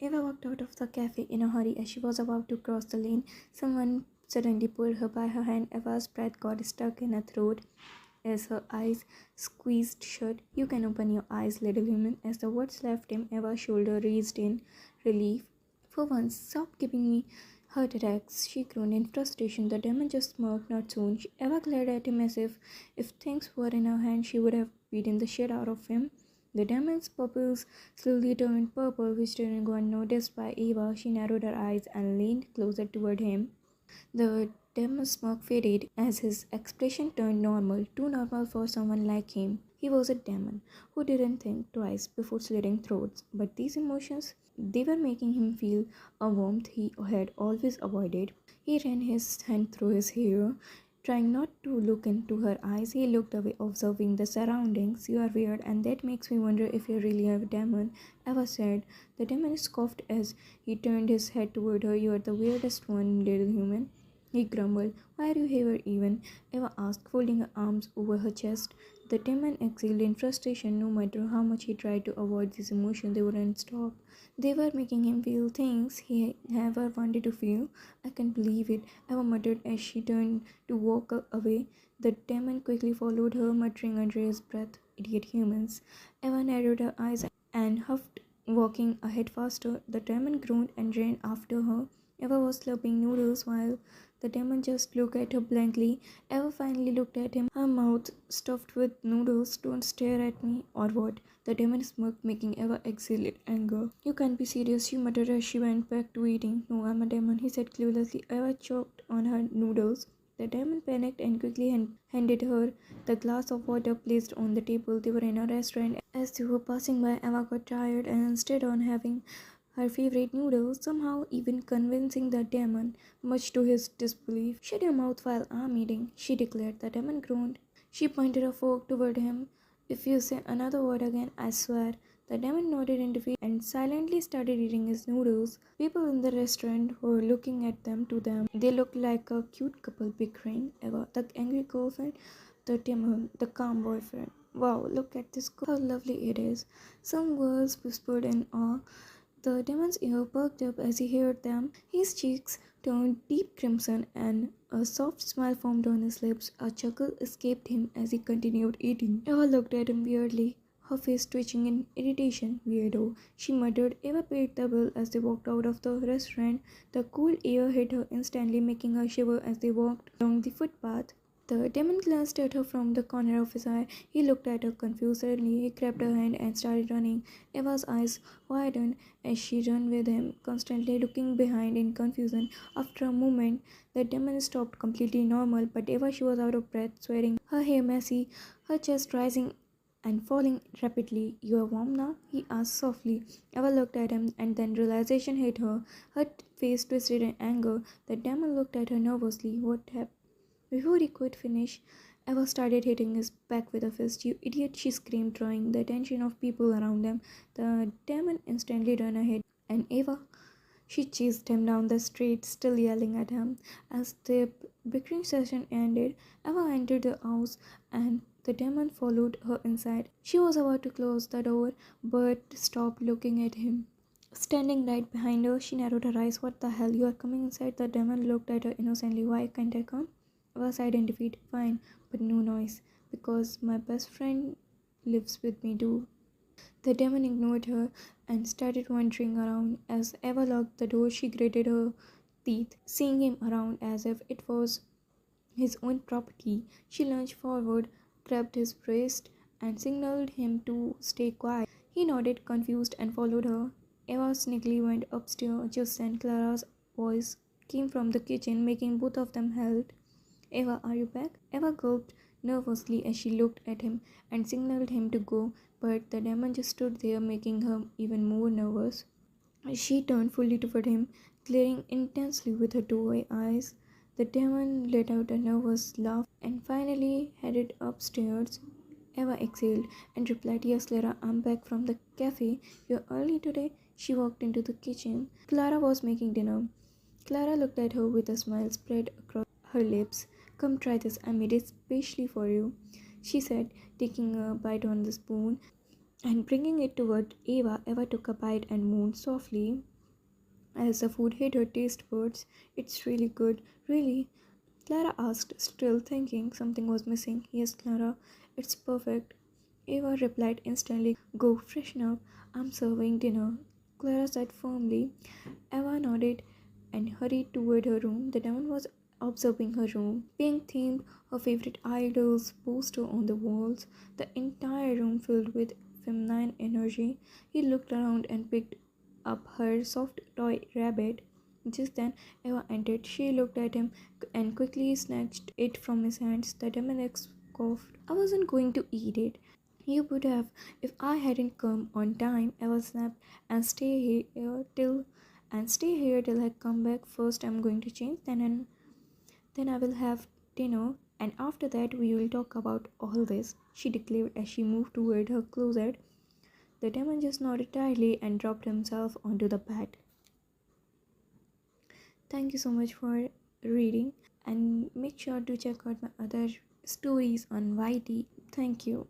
Eva walked out of the cafe in a hurry. As she was about to cross the lane, someone suddenly pulled her by her hand. Eva's breath got stuck in her throat as her eyes squeezed shut. "You can open your eyes, little human." As the words left him, Eva's shoulder raised in relief. "For once, stop giving me heart attacks," she groaned in frustration. The demon just smirked. "Not soon." Eva glared at him as if things were in her hand, she would have beaten the shit out of him. The demon's pupils slowly turned purple, which didn't go unnoticed by Eva. She narrowed her eyes and leaned closer toward him. The demon's smirk faded as his expression turned normal, too normal for someone like him. He was a demon who didn't think twice before slitting throats, but these emotions, they were making him feel a warmth he had always avoided. He ran his hand through his hair, trying not to look into her eyes. He looked away, observing the surroundings. "You are weird, and that makes me wonder if you're really a demon," Eva said. The demon scoffed as he turned his head toward her. "You are the weirdest one, little human," he grumbled. "Why are you here even?" Eva asked, folding her arms over her chest. The demon exhaled in frustration. No matter how much he tried to avoid these emotions, they wouldn't stop. They were making him feel things he never wanted to feel. "I can't believe it," Eva muttered as she turned to walk away. The demon quickly followed her, muttering under his breath, "Idiot humans." Eva narrowed her eyes and huffed, walking ahead faster. The demon groaned and ran after her. Eva was slurping noodles while the demon just looked at her blankly. Eva finally looked at him, her mouth stuffed with noodles. "Don't stare at me, or what?" The demon smirked, making Eva exhale in anger. "You can't be serious," she muttered as she went back to eating. "No, I'm a demon," he said cluelessly. Eva choked on her noodles. The demon panicked and quickly handed her the glass of water placed on the table. They were in a restaurant. As they were passing by, Eva got tired and insisted on having her favorite noodles, somehow even convincing the demon, much to his disbelief. "Shut your mouth while I'm eating," she declared. The demon groaned. She pointed a fork toward him. "If you say another word again, I swear." The demon nodded in defeat and silently started eating his noodles. People in the restaurant were looking at them. To them, they looked like a cute couple bickering. Eva, the angry girlfriend, the demon, the calm boyfriend. "Wow, look at this girl, how lovely it is," some girls whispered in awe. The demon's ear perked up as he heard them. His cheeks turned deep crimson and a soft smile formed on his lips. A chuckle escaped him as he continued eating. Eva looked at him weirdly, her face twitching in irritation. "Weirdo," she muttered. Eva paid the bill as they walked out of the restaurant. The cool air hit her instantly, making her shiver as they walked along the footpath. The demon glanced at her from the corner of his eye. He looked at her confused. Suddenly, he grabbed her hand and started running. Eva's eyes widened as she ran with him, constantly looking behind in confusion. After a moment, the demon stopped completely normal, but Eva, she was out of breath, sweating, her hair messy, her chest rising and falling rapidly. "You are warm now?" he asked softly. Eva looked at him, and then realization hit her. Her face twisted in anger. The demon looked at her nervously. "What happened?" Before he could finish, Eva started hitting his back with a fist. "You idiot," she screamed, drawing the attention of people around them. The demon instantly ran ahead, and Eva, she chased him down the street, still yelling at him. As the bickering session ended, Eva entered the house, and the demon followed her inside. She was about to close the door, but stopped, looking at him. Standing right behind her, she narrowed her eyes. "What the hell? You are coming inside?" The demon looked at her innocently. "Why can't I come?" Eva sighed in defeat. "Fine, but no noise, because my best friend lives with me too." The demon ignored her and started wandering around. As Eva locked the door, she gritted her teeth, seeing him around as if it was his own property. She lunged forward, grabbed his wrist, and signaled him to stay quiet. He nodded, confused, and followed her. Eva sneakily went upstairs. Just then, Clara's voice came from the kitchen, making both of them halt. "Eva, are you back?" Eva gulped nervously as she looked at him and signaled him to go, but the demon just stood there, making her even more nervous. She turned fully toward him, glaring intensely with her two eyes. The demon let out a nervous laugh and finally headed upstairs. Eva exhaled and replied, "Yes, Clara, I'm back from the cafe. You're early today." She walked into the kitchen. Clara was making dinner. Clara looked at her with a smile spread across her lips. "Come try this. I made it specially for you," she said, taking a bite on the spoon and bringing it toward Eva. Eva took a bite and moaned softly. As the food hit her taste buds. It's really good. Really? Clara asked, still thinking something was missing. Yes, Clara, it's perfect. Eva replied instantly, go freshen up. I'm serving dinner. Clara said firmly. Eva nodded and hurried toward her room. The demon was observing her room. Pink themed, her favorite idols, poster on the walls, the entire room filled with feminine energy. He looked around and picked up her soft toy rabbit. Just then Eva entered. She looked at him and quickly snatched it from his hands. The demon coughed. I wasn't going to eat it. You would have if I hadn't come on time. Eva snapped. And stay here till I come back. First I'm going to change, then I will have dinner, and after that we will talk about all this, she declared as she moved toward her closet. The demon just nodded tightly and dropped himself onto the bed. Thank you so much for reading, and make sure to check out my other stories on YT. Thank you.